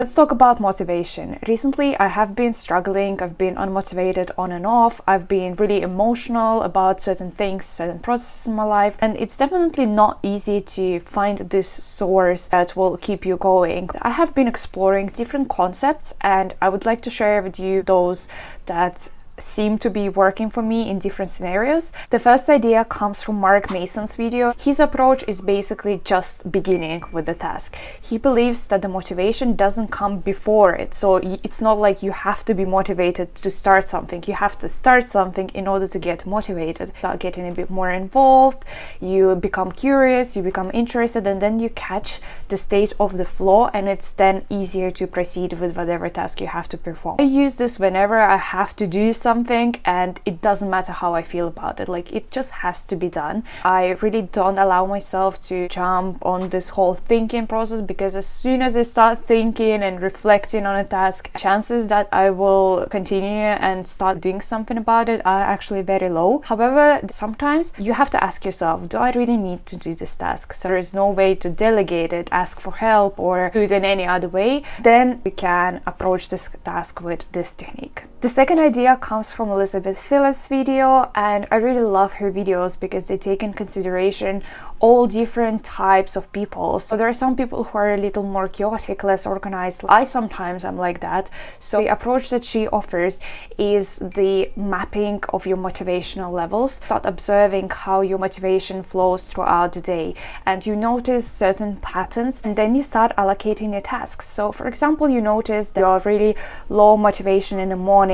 Let's talk about motivation. Recently, I have been struggling. I've been unmotivated on and off. I've been really emotional about certain things, certain processes in my life, and it's definitely not easy to find this source that will keep you going. I have been exploring different concepts, and I would like to share with you those that seem to be working for me in different scenarios. The first idea comes from Mark Mason's video. His approach is basically just beginning with the task. He believes that the motivation doesn't come before it. So it's not like you have to be motivated to start something. You have to start something in order to get motivated. Start getting a bit more involved, you become curious, you become interested, and then you catch the state of the flow, and it's then easier to proceed with whatever task you have to perform. I use this whenever I have to do something and it doesn't matter how I feel about it, like it just has to be done. I really don't allow myself to jump on this whole thinking process, because as soon as I start thinking and reflecting on a task, chances that I will continue and start doing something about it are actually very low. However, sometimes you have to ask yourself, do I really need to do this task? So there is no way to delegate it, ask for help, or do it in any other way. Then we can approach this task with this technique. The second idea comes from Elizabeth Phillips' video, and I really love her videos because they take in consideration all different types of people. So there are some people who are a little more chaotic, less organized. I sometimes am like that. So the approach that she offers is the mapping of your motivational levels. Start observing how your motivation flows throughout the day, and you notice certain patterns, and then you start allocating your tasks. So for example, you notice that you are really low motivation in the morning,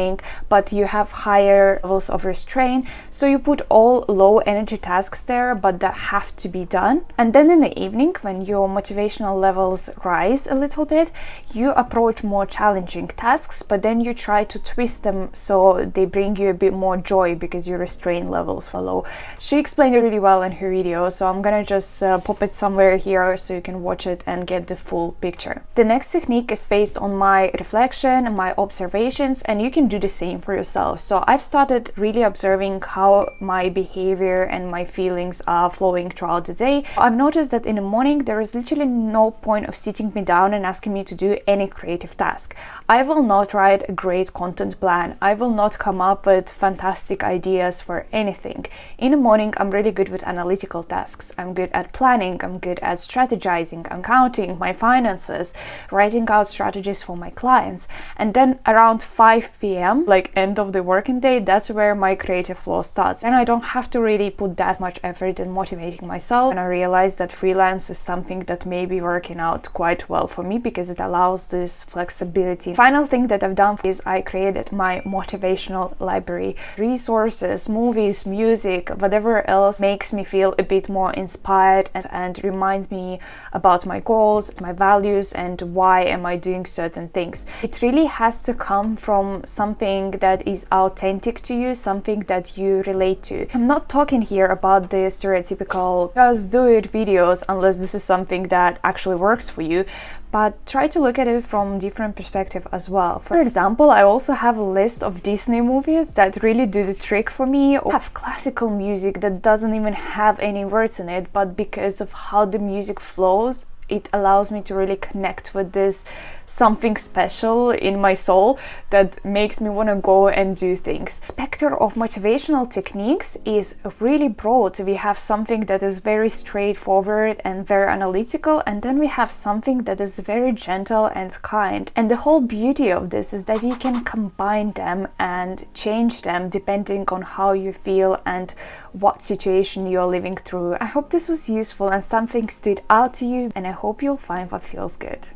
but you have higher levels of restraint, so you put all low energy tasks there, but that have to be done. And then in the evening, when your motivational levels rise a little bit, you approach more challenging tasks, but then you try to twist them so they bring you a bit more joy because your restraint levels were low. She explained it really well in her video, so I'm gonna just pop it somewhere here so you can watch it and get the full picture. The next technique is based on my reflection and my observations, and you can do the same for yourself. So I've started really observing how my behavior and my feelings are flowing throughout the day. I've noticed that in the morning there is literally no point of sitting me down and asking me to do any creative task. I will not write a great content plan. I will not come up with fantastic ideas for anything. In the morning, I'm really good with analytical tasks. I'm good at planning. I'm good at strategizing, accounting, my finances, writing out strategies for my clients. And then around 5 p.m., like end of the working day, that's where my creative flow starts. And I don't have to really put that much effort in motivating myself. And I realized that freelance is something that may be working out quite well for me because it allows this flexibility. Final thing that I've done is I created my motivational library. Resources, movies, music, whatever else makes me feel a bit more inspired and reminds me about my goals, my values, and why am I doing certain things. It really has to come from something that is authentic to you, something that you relate to. I'm not talking here about the stereotypical just do it videos unless this is something that actually works for you, but try to look at it from different perspective as well. For example, I also have a list of Disney movies that really do the trick for me. I have classical music that doesn't even have any words in it, but because of how the music flows, it allows me to really connect with this something special in my soul that makes me want to go and do things. The spectrum of motivational techniques is really broad. We have something that is very straightforward and very analytical, and then we have something that is very gentle and kind. And the whole beauty of this is that you can combine them and change them depending on how you feel and what situation you're living through. I hope this was useful and something stood out to you, and I hope you'll find what feels good.